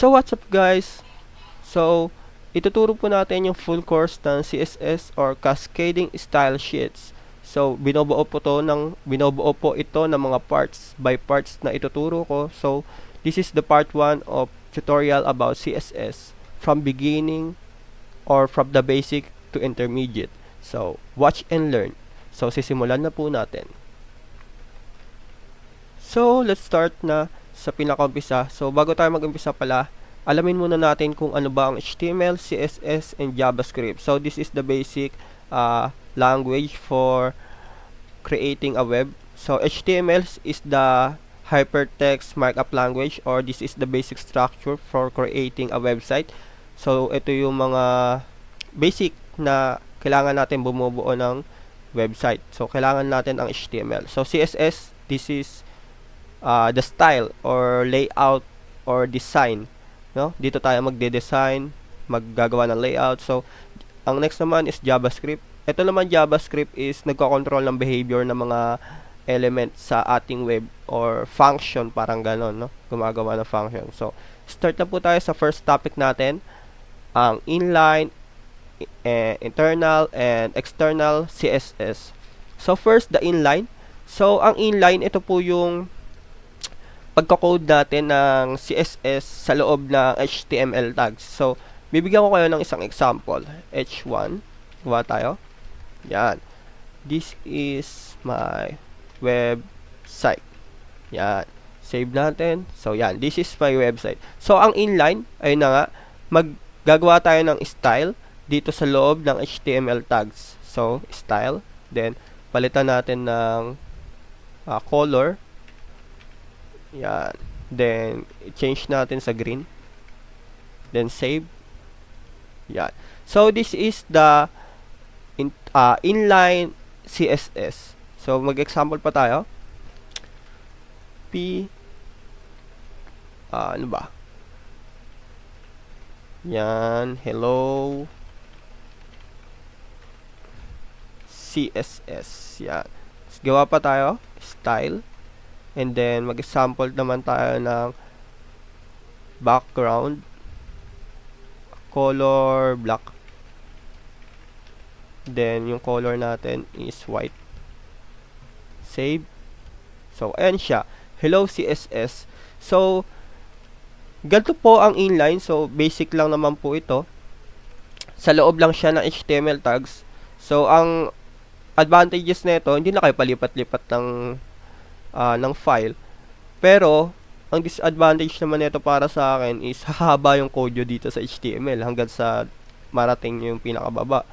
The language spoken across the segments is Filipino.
So what's up guys? So ituturo po natin yung full course ng CSS or Cascading Style Sheets. So binobuo po ito ng mga parts by parts na ituturo ko. So this is the part 1 of tutorial about CSS from beginning or from the basic to intermediate. So watch and learn. So sisimulan na po natin. So let's start na sa pinaka-umpisa. So bago tayo mag-umpisa pala, alamin muna natin kung ano ba ang HTML, CSS, and JavaScript. So this is the basic language for creating a web. So HTML is the hypertext markup language, or this is the basic structure for creating a website. So ito yung mga basic na kailangan natin bumubuo ng website. So kailangan natin ang HTML. So CSS, this is the style or layout or design, no? Dito tayo magde-design, maggagawa ng layout. So ang next naman is JavaScript. Ito naman, JavaScript is nagko-control ng behavior ng mga element sa ating web or function, parang ganon, no? Gumagawa ng function. So start na po tayo sa first topic natin, ang inline, internal and external CSS. So first, the inline. So ang inline, ito po yung pagka-code natin ng CSS sa loob ng HTML tags. So, bibigyan ko kayo ng isang example. H1. Gawa tayo. Yan. This is my website. Yan. Save natin. So, yan. This is my website. So, ang inline, ayun na nga, maggagawa tayo ng style dito sa loob ng HTML tags. So, style. Then, palitan natin ng color. Yan. Then, change natin sa green. Then, save. Yan. So, this is the inline CSS. So, mag-example pa tayo. Ano ba? Yan. Hello. CSS. Yan. Gawa pa tayo. Style. And then, mag-sample naman tayo ng background, color black. Then, yung color natin is white. Save. So, ayan siya. Hello CSS. So, ganito po ang inline. So, basic lang naman po ito. Sa loob lang siya ng HTML tags. So, ang advantages nito, hindi na kayo palipat-lipat ng file. Pero, ang disadvantage naman nito para sa akin is hahaba yung code dito sa HTML hanggang sa marating yung pinakababa.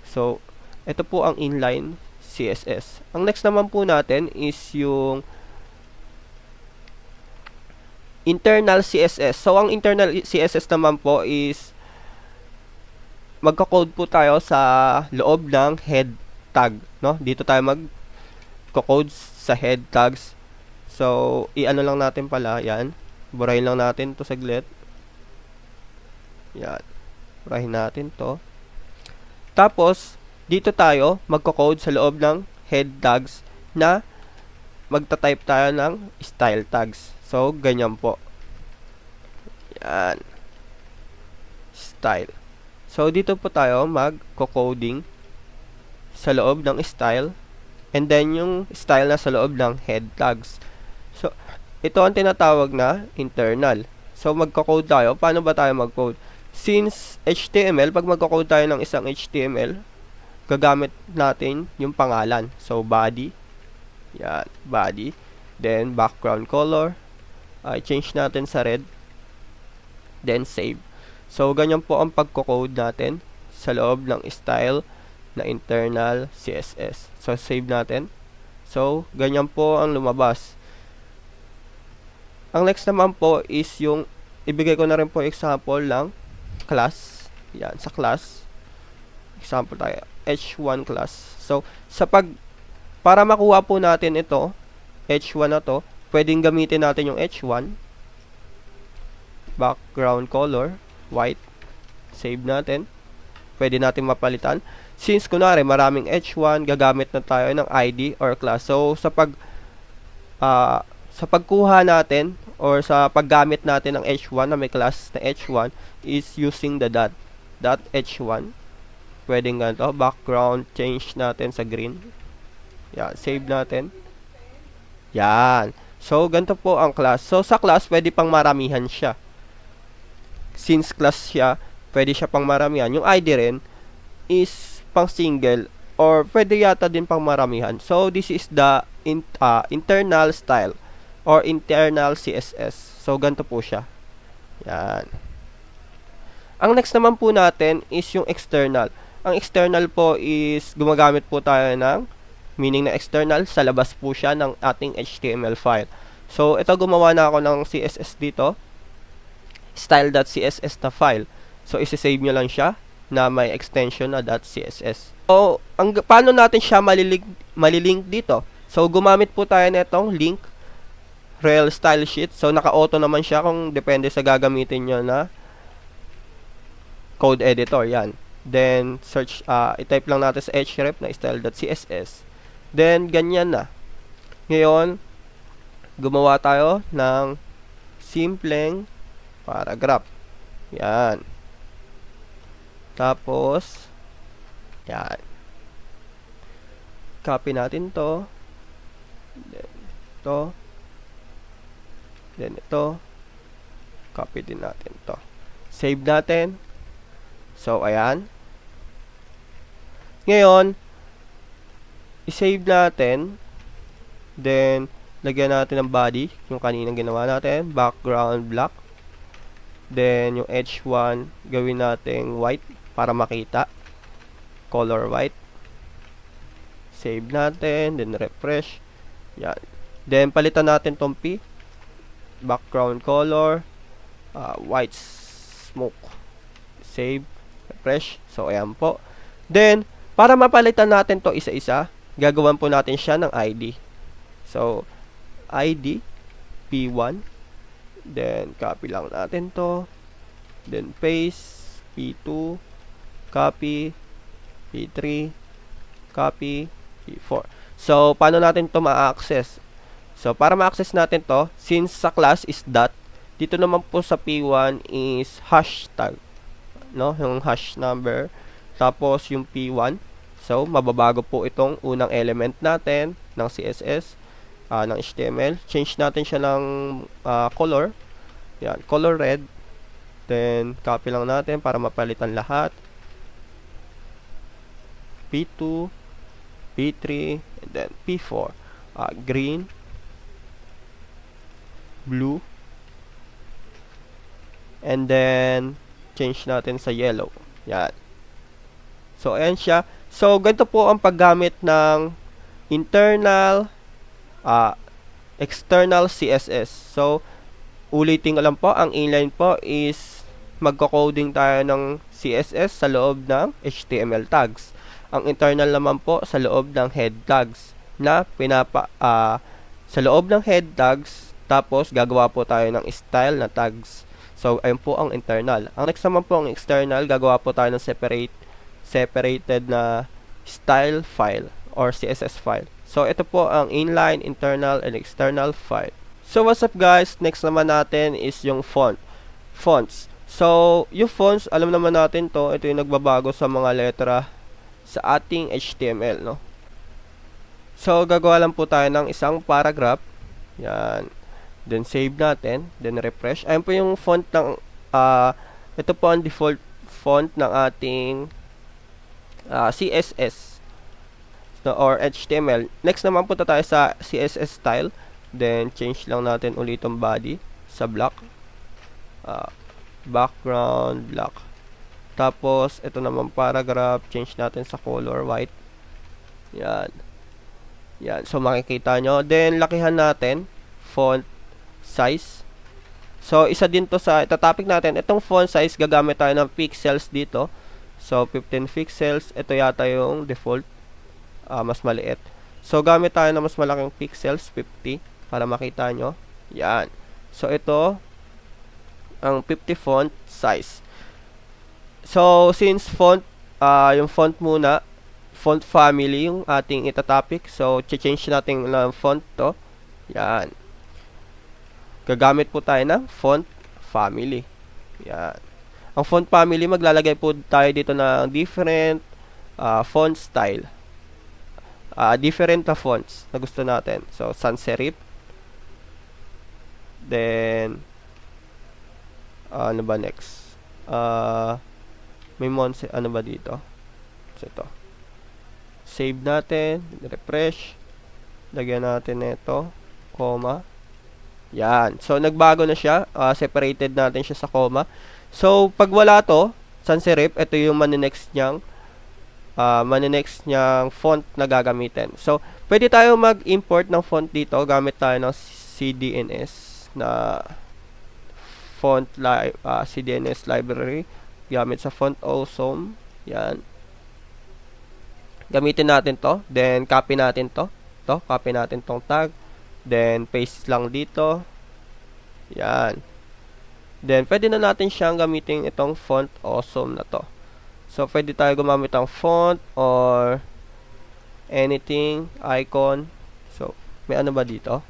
So, ito po ang inline CSS. Ang next naman po natin is yung internal CSS. So, ang internal CSS naman po is magka-code po tayo sa loob ng head tag, no? Dito tayo mag-code sa head tags. So, i-ano lang natin pala, yan. Burahin lang natin to saglit. Yan. Burahin natin to. Tapos, dito tayo magko-code sa loob ng head tags na magta-type tayo ng style tags. So, ganyan po. Yan. Style. So, dito po tayo magko-coding sa loob ng style. And then, yung style na sa loob ng head tags. So, ito ang tinatawag na internal. So, magko-code tayo. Paano ba tayo mag-code? Since HTML, pag magko-code tayo ng isang HTML, gagamit natin yung pangalan. So, body. Yan, body. Then, background color. Change natin sa red. Then, save. So, ganyan po ang pagko-code natin sa loob ng style na internal CSS. So, save natin. So, ganyan po ang lumabas. Ang next naman po is yung, ibigay ko na rin po example ng class. Yan, sa class. Example tayo, H1 class. So, para makuha po natin ito, H1 na to, pwedeng gamitin natin yung H1. Background color, white. Save natin. Pwede natin mapalitan. Since, kunwari, maraming H1, gagamit na tayo ng ID or class. So, sa pagkuha natin or sa paggamit natin ng h1 na may class na h1 is using the dot h1. Pwedeng ganito, background, change natin sa green. Yan, save natin. Yan. So, ganito po ang class. So, sa class, pwede pang maramihan siya. Since class siya, pwede siya pang maramihan. Yung ID rin is pang single or pwede yata din pang maramihan. So, this is the internal style or internal CSS. So, ganito po siya. Yan. Ang next naman po natin is yung external. Ang external po is gumagamit po tayo ng meaning na external. Sa labas po siya ng ating HTML file. So, ito gumawa na ako ng CSS dito. Style.css na file. So, isi-save nyo lang siya na may extension na .css. So, paano natin siya malilink dito? So, gumamit po tayo nitong link rel style sheet. So, naka-auto naman siya kung depende sa gagamitin nyo na code editor. Yan. Then, search, i-type lang natin sa href na style.css. Then, ganyan na. Ngayon, gumawa tayo ng simpleng paragraph. Yan. Tapos, yan. Copy natin to. Then, ito. Then, ito. Copy din natin to. Save natin. So, ayan. Ngayon, i-save natin. Then, lagyan natin ng body. Yung kaninang ginawa natin. Background black. Then, yung H1, gawin natin white para makita. Color white. Save natin. Then, refresh. Yan. Then, palitan natin tong P. Background color. White smoke. Save. Refresh. So, ayan po. Then, para mapalitan natin to isa-isa, gagawan po natin siya ng ID. So, ID, P1. Then, copy lang natin to. Then, paste, P2. Copy, P3. Copy, P4. So, paano natin to ma-access? So, para ma-access natin to, since sa class is dot, dito naman po sa P1 is hashtag. No? Yung hash number. Tapos, yung P1. So, mababago po itong unang element natin ng CSS, ng HTML. Change natin siya ng color. Yan, color red. Then, copy lang natin para mapalitan lahat. P2, P3, and then P4. Green, blue, and then, change natin sa yellow. Yan. So, ayan siya. So, ganito po ang paggamit ng internal, external CSS. So, ulitin ko lang po, ang inline po is magko-coding tayo ng CSS sa loob ng HTML tags. Ang internal naman po sa loob ng head tags na sa loob ng head tags, tapos gagawa po tayo ng style na tags. So, ayun po ang internal. Ang next naman po ang external, gagawa po tayo ng separated na style file or CSS file. So, ito po ang inline, internal, and external file. So, what's up guys? Next naman natin is yung fonts. So, yung fonts, alam naman natin to, ito yung nagbabago sa mga letra sa ating HTML, no? So, gagawa lang po tayo ng isang paragraph. Yan. Then, save natin. Then, refresh. Ayan po yung font ng, ito po ang default font ng ating CSS or HTML. Next naman punta tayo sa CSS style. Then, change lang natin ulit yung body sa black. Background black. Tapos, ito naman paragraph. Change natin sa color white. Yan. Yan. So, makikita nyo. Then, lakihan natin. Font size. So, isa din to sa topic natin. Itong font size, gagamit tayo ng pixels dito. So, 15 pixels. Ito yata yung default. Mas maliit. So, gamit tayo ng mas malaking pixels, 50, para makita nyo. Yan. So, ito, ang 50 font size. So, since font, yung font muna, font family yung ating itatopic. So, change natin ng font to. Yan. gagamit po tayo ng font family. Yan. Ang font family, maglalagay po tayo dito ng different font style. Different na fonts na gusto natin. So, sans serif. Then, ano ba next? May ano ba dito? So, ito. Save natin. Refresh. Lagyan natin ito. Comma. Yan. So, nagbago na siya. Separated natin siya sa comma. So, pag wala to, sans serif, ito yung maninext niyang font na gagamitin. So, pwede tayo mag-import ng font dito. Gamit tayo ng CDNS na CDNS library. Gamit sa Font Awesome. Yan. Gamitin natin to. Then, copy natin to. Copy natin tong tag. Then, paste lang dito. Yan. Then, pwede na natin siyang gamitin itong Font Awesome na to. So, pwede tayo gumamit ng font or anything, icon. So, may ano ba dito?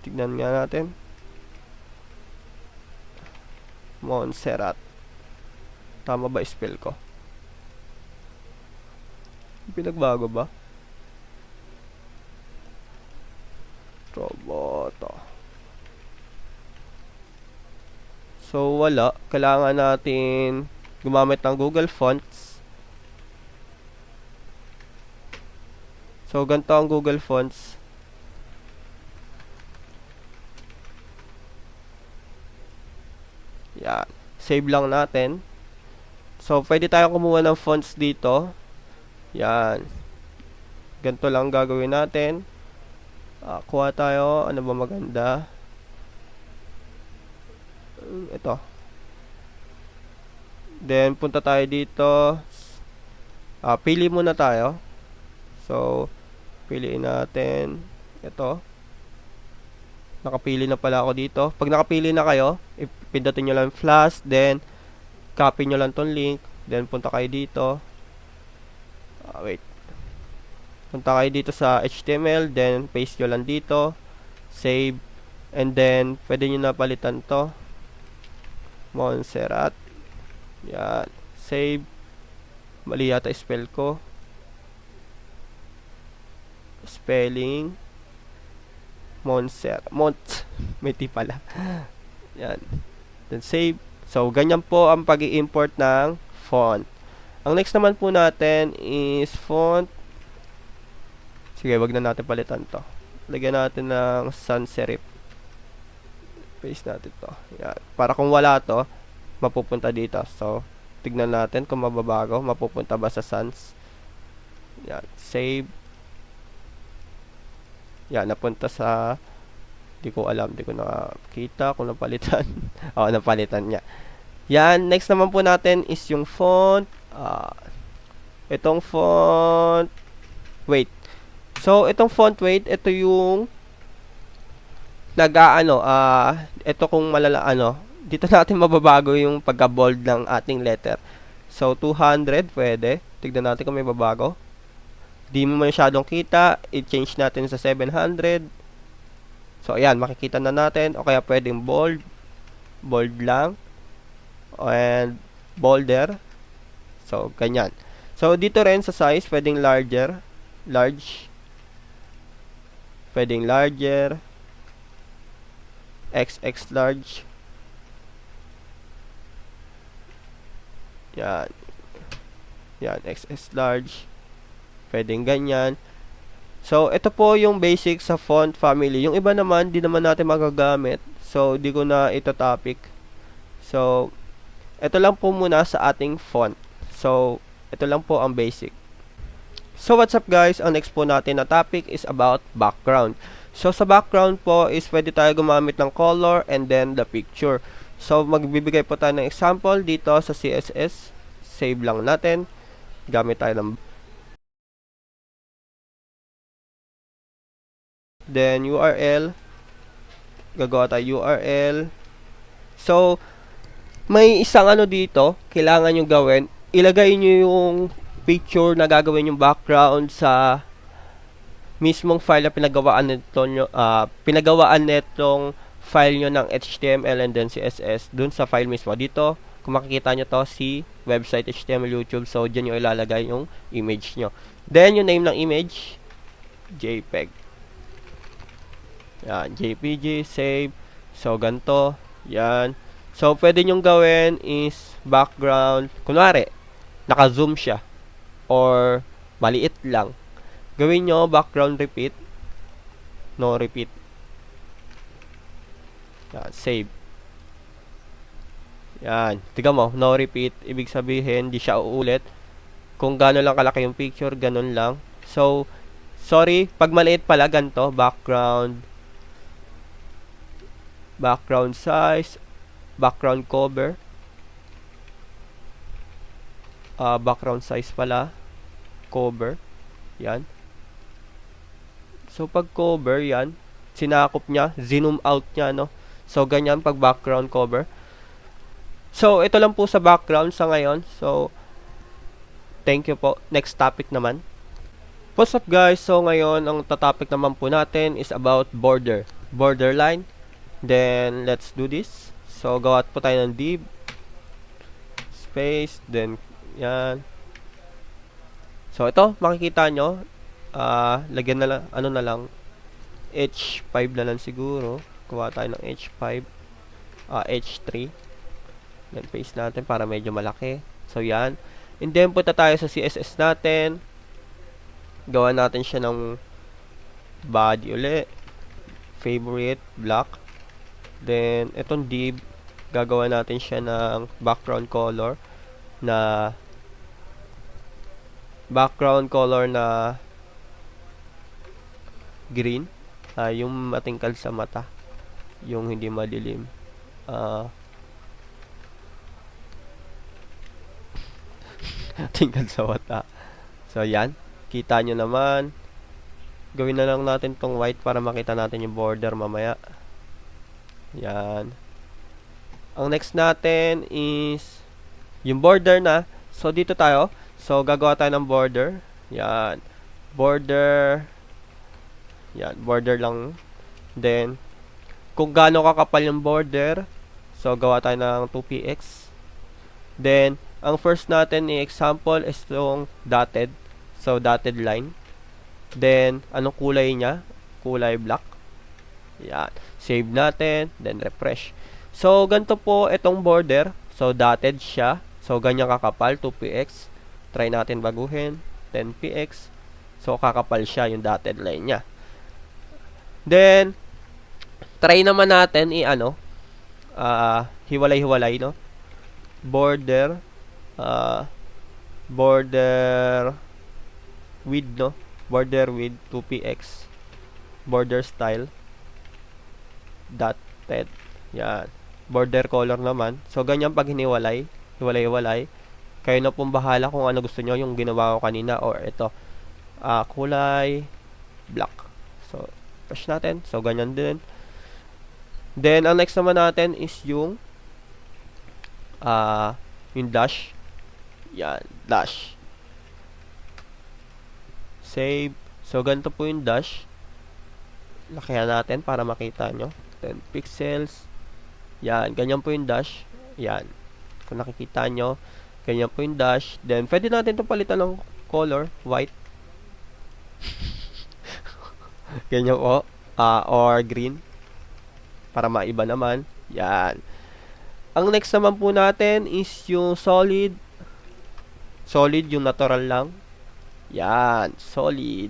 Tignan nga natin. Montserrat. Tama ba spell ko? Pinagbago ba? Roboto. So, wala. Kailangan natin gumamit ng Google Fonts. So, ganito ang Google Fonts. Yan. Save lang natin. So, pwede tayo kumuha ng fonts dito. Yan. Ganito lang gagawin natin. Kuha tayo. Ano ba maganda? Ito. Then, punta tayo dito. Pili muna tayo. So, piliin natin. Ito. Nakapili na pala ako dito. Pag nakapili na kayo, ipindutin nyo lang flash. Then, copy nyo lang tong link. Then, punta kayo dito. Wait. Punta kayo dito sa HTML. Then, paste nyo lang dito. Save. And then, pwede nyo na palitan to. Montserrat. Yan. Save. Mali yata spell ko. Spelling. Montserrat. May T pala. Yan. Then, save. So, ganyan po ang pag-i-import ng font. Ang next naman po natin is font. Sige, wag na natin palitan to. Lagyan natin ng sans serif. Paste natin to. Yan. Para kung wala to, mapupunta dito. So, tignan natin kung mababago. Mapupunta ba sa sans. Yan. Save. Yan. Napunta sa... Di ko alam. Di ko nakakita kung napalitan. Oo, napalitan niya. Yan. Next naman po natin is yung font. Itong font. Wait. So, itong font weight, ito yung ito kung dito natin mababago yung pagka-bold ng ating letter. So, 200, pwede. Tignan natin kung may babago. Di mo masyadong kita, i-change natin sa 700. So, ayan, makikita na natin. O kaya pwedeng bold. Bold lang. And bolder. So, ganyan. So, dito rin sa size, pwedeng larger. Large. Pwedeng larger. XX large. Yan. Yan, XS large. Pwedeng ganyan. So, ito po yung basic sa font family. Yung iba naman, di naman natin magagamit. So, di ko na ito topic. So, ito lang po muna sa ating font. So, ito lang po ang basic. So, what's up guys? Ang next po natin na topic is about background. So, sa background po is pwede tayo gumamit ng color and then the picture. So, magbibigay po tayo ng example dito sa CSS. Save lang natin. Gamit tayo ng then URL. Gagawa tayo URL. So, may isang dito, kailangan nyo gawin. Ilagay nyo yung picture na gagawin yung background sa mismong file na pinagawaan nitong file nyo ng HTML and then CSS dun sa file mismo. Dito, kung makikita nyo to, si website HTML YouTube. So, dyan nyo ilalagay yung image nyo. Then, yung name ng image, JPEG. Yan, JPG, save. So, ganito. Yan. So, pwede nyong gawin is background. Kunwari, naka-zoom siya. Or, maliit lang. Gawin nyo, background repeat. No repeat. Yan, save. Yan. Tiga mo, no repeat. Ibig sabihin, di siya uulit. Kung gano'n lang kalaki yung picture, ganun lang. So, sorry, pag maliit pala, ganito, background size, background cover, background size pala, cover, yan. So, pag cover, yan, sinakop niya, zoom out niya, no? So, ganyan pag background cover. So, ito lang po sa background sa ngayon. So, thank you po. Next topic naman. What's up guys? So, ngayon, ang topic naman po natin is about borderline. Then, let's do this. So, gawa po tayo ng div. Space. Then, yan. So, ito, makikita nyo. Lagyan na lang, ano na lang. H5 na lang siguro. Gawa tayo ng H5. H3. Then, paste natin para medyo malaki. So, yan. And then, punta tayo sa CSS natin. Gawa natin siya ng body uli. Favorite, black. Then, itong div, gagawa natin siya ng background color na green. Yung matingkad sa mata. Yung hindi madilim. Tingkad sa mata. So, yan. Kita nyo naman. Gawin na lang natin tong white para makita natin yung border mamaya. Yan. Ang next natin is yung border na. So, dito tayo. So, gagawa tayo ng border. Yan. Border. Yan. Border lang. Then, kung gaano kakapal yung border, so, gawa tayo ng 2px. Then, ang first natin i-example is itong dotted. So, dotted line. Then, anong kulay niya? Kulay black. Yan. Save natin. Then, refresh. So, ganito po itong border. So, dotted siya. So, ganyan kakapal. 2px. Try natin baguhin. 10px. So, kakapal siya yung dotted line niya. Then, try naman natin hiwalay-hiwalay, no? Border width, no? Border width 2px. Border style dotted. Yan. Border color naman. So, ganyan pag hiwalay. Kayo na pong bahala kung ano gusto nyo. Yung ginawa ko kanina or ito. Kulay black. So, push natin. So, ganyan din. Then, ang next naman natin is yung dash. Yan. Dash. Save. So, ganito po yung dash. Lakihan natin para makita nyo. 10 pixels. Yan. Ganyan po yung dash. Yan. Kung nakikita nyo, ganyan po yung dash. Then, pwede natin ito palitan ng color. White. Ganyan po. Or green. Para maiba naman. Yan. Ang next naman po natin is yung solid. Solid, yung natural lang. Yan. Solid.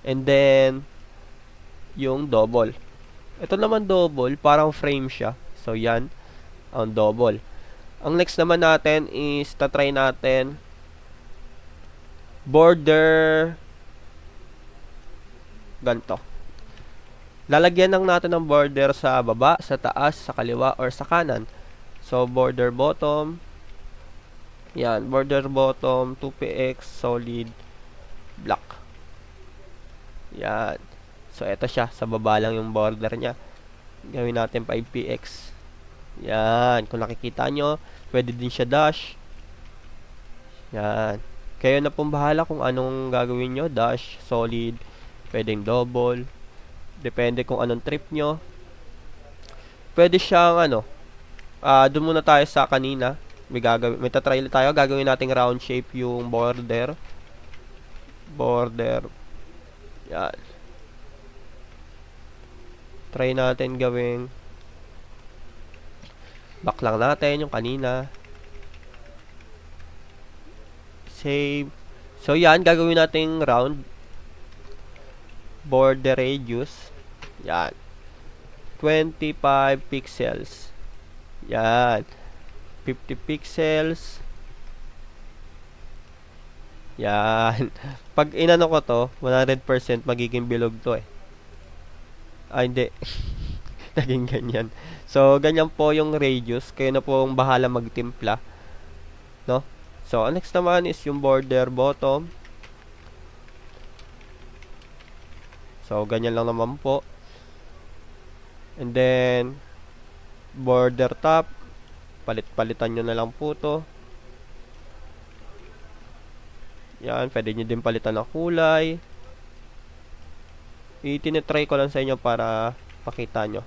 And then, yung double. Ito naman double, parang frame siya. So, yan. Ang double. Ang next naman natin is, tatry natin border ganito. Lalagyan lang natin ng border sa baba, sa taas, sa kaliwa, or sa kanan. So, border bottom. Yan. Border bottom, 2px, solid, black. Yan. So, ito siya. Sa baba lang yung border niya. Gawin natin 5px. Yan. Kung nakikita nyo, pwede din siya dash. Yan. Kayo na pong bahala kung anong gagawin nyo. Dash, solid, pwedeng double, depende kung anong trip nyo. Pwede siyang doon muna tayo sa kanina. May tatry tayo, gagawin nating round shape yung border. Yan. Try natin gawing back lang natin yung kanina. Save. So yan, gagawin nating round border radius. Yan. 25 pixels. Yan. 50 pixels. Yan. Pag inano ko to, 100% magiging bilog to eh. Hindi. Naging ganyan. So, ganyan po yung radius. Kayo na po ang bahala magtimpla. No? So, next naman is yung border bottom. So, ganyan lang naman po. And then, border top. Palit-palitan nyo na lang po to. Yan. Pwede nyo din palitan ng kulay. Itinitry ko lang sa inyo para makita nyo.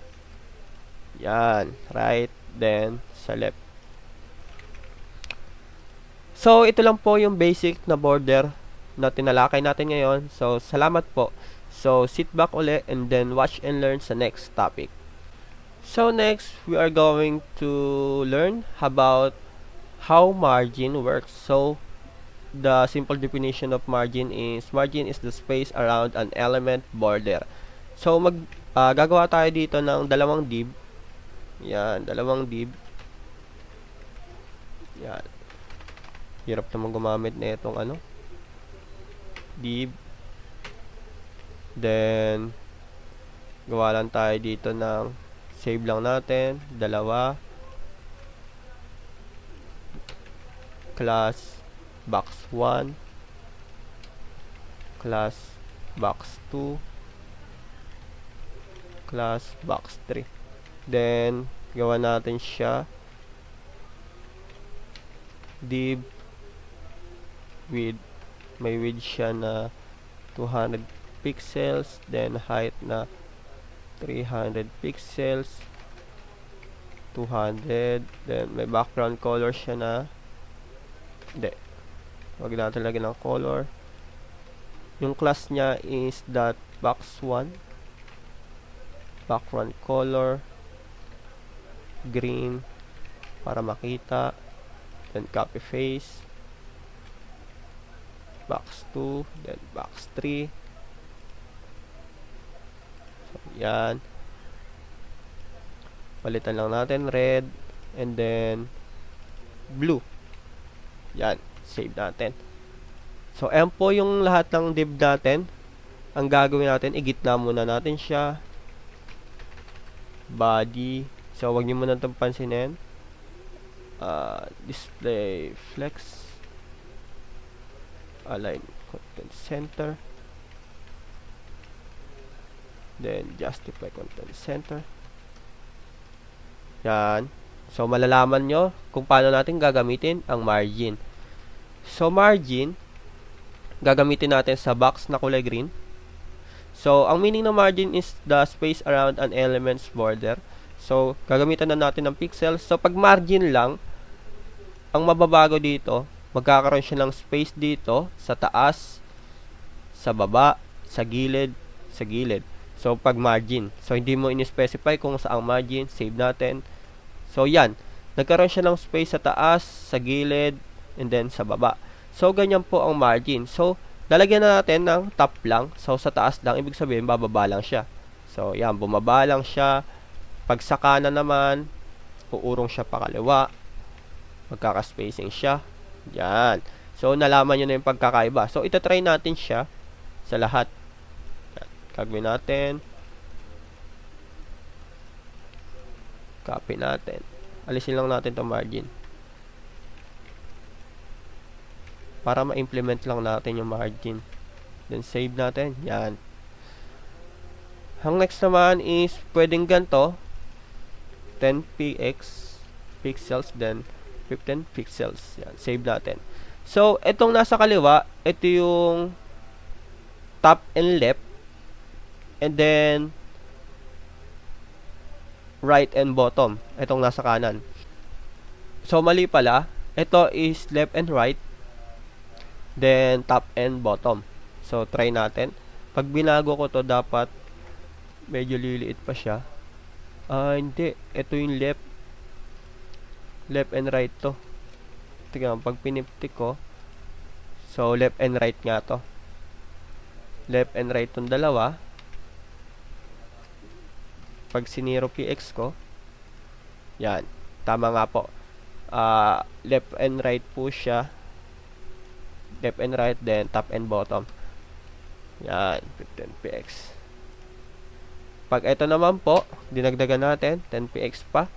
Yan. Right. Then, sa left. So, ito lang po yung basic na border na tinalakay natin ngayon. So, salamat po. So, sit back uli and then watch and learn sa next topic. So, next, we are going to learn about how margin works. So, the simple definition of margin is the space around an element border. So, gagawa tayo dito ng dalawang div. Yan, dalawang div. Yan. Hirap naman gumamit na itong div. Then, gawa lang tayo dito ng save lang natin. Dalawa. Class box 1. Class box 2. Class box 3. Then, gawa natin siya div width. May width siya na 200 pixels, then height na 300 pixels, 200, then may background color siya na wag natin lagyan ng color. Yung class niya is box 1, background color green para makita, then copy face, box 2, then box 3. So, yan. Palitan lang natin red and then blue. Yan. Save natin. So, ayan po yung lahat ng div natin. Ang gagawin natin, igitna muna natin siya. Body. So, wag niyo muna itong pansinin. Display flex. Align content center. Then, justify content center. Yan. So, malalaman nyo kung paano natin gagamitin ang margin. So, margin, gagamitin natin sa box na kulay green. So, ang meaning ng margin is the space around an element's border. So, gagamitan na natin ng pixels. So, pag margin lang, ang mababago dito, magkakaroon siya ng space dito, sa taas, sa baba, sa gilid, sa gilid. So, pag margin. So, hindi mo in-specify kung saang margin. Save natin. So, yan. Nagkaroon siya ng space sa taas, sa gilid, and then sa baba. So, ganyan po ang margin. So, lalagyan na natin ng top lang. So, sa taas lang, ibig sabihin, bababa lang siya. So, yan, bumaba lang siya. Pag sa kanan naman, uurong siya pakaliwa. Magkaka-spacing siya. Yan. So, nalaman nyo na yung pagkakaiba. So, itatry natin siya sa lahat. Yan. Gagawin natin. Copy natin. Alisin lang natin itong margin. Para ma-implement lang natin yung margin. Then, save natin. Yan. Ang next naman is, pwedeng ganito. 10 pixels, then 15 pixels. Yan. Save natin. So, itong nasa kaliwa, ito yung top and left. and then right and bottom. Itong nasa kanan. So, mali pala. Ito is left and right, then top and bottom. So, try natin. Pag binago ko to, dapat medyo liliit pa siya. Hindi. Ito yung left. Left and right to. Tingnan, pag piniptik ko, so, left and right nga to. Left and right tong dalawa. Pag siniro px ko, yan. Tama nga po. Left and right po siya. Left and right, then top and bottom. Yan, 15px. Pag ito naman po, dinagdagan natin, 10px pa.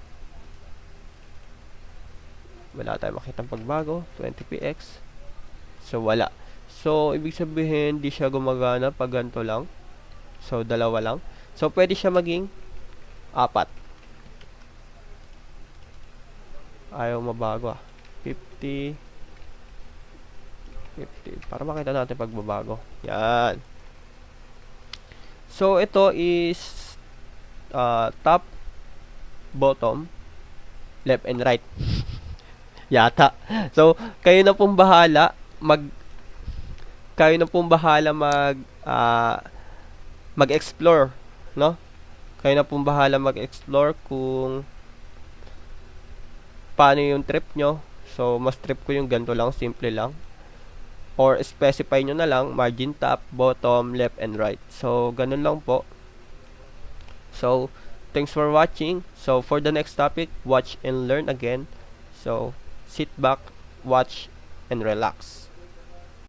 Wala tayong makitang pagbago, 20px. So, wala. So, ibig sabihin, di siya gumagana pag ganito lang. So, dalawa lang. So, pwede siya maging 4. Ayaw mabago 50. Para makita natin pagbabago. Yan. So, ito is top, bottom, left and right. Yata. So, kayo na pong bahala mag-explore, no? Kayo na pong bahala mag-explore kung paano yung trip nyo. So, mas trip ko yung ganito lang, simple lang. Or specify nyo na lang, margin top, bottom, left, and right. So, ganun lang po. So, thanks for watching. So, for the next topic, watch and learn again. So, sit back, watch, and relax.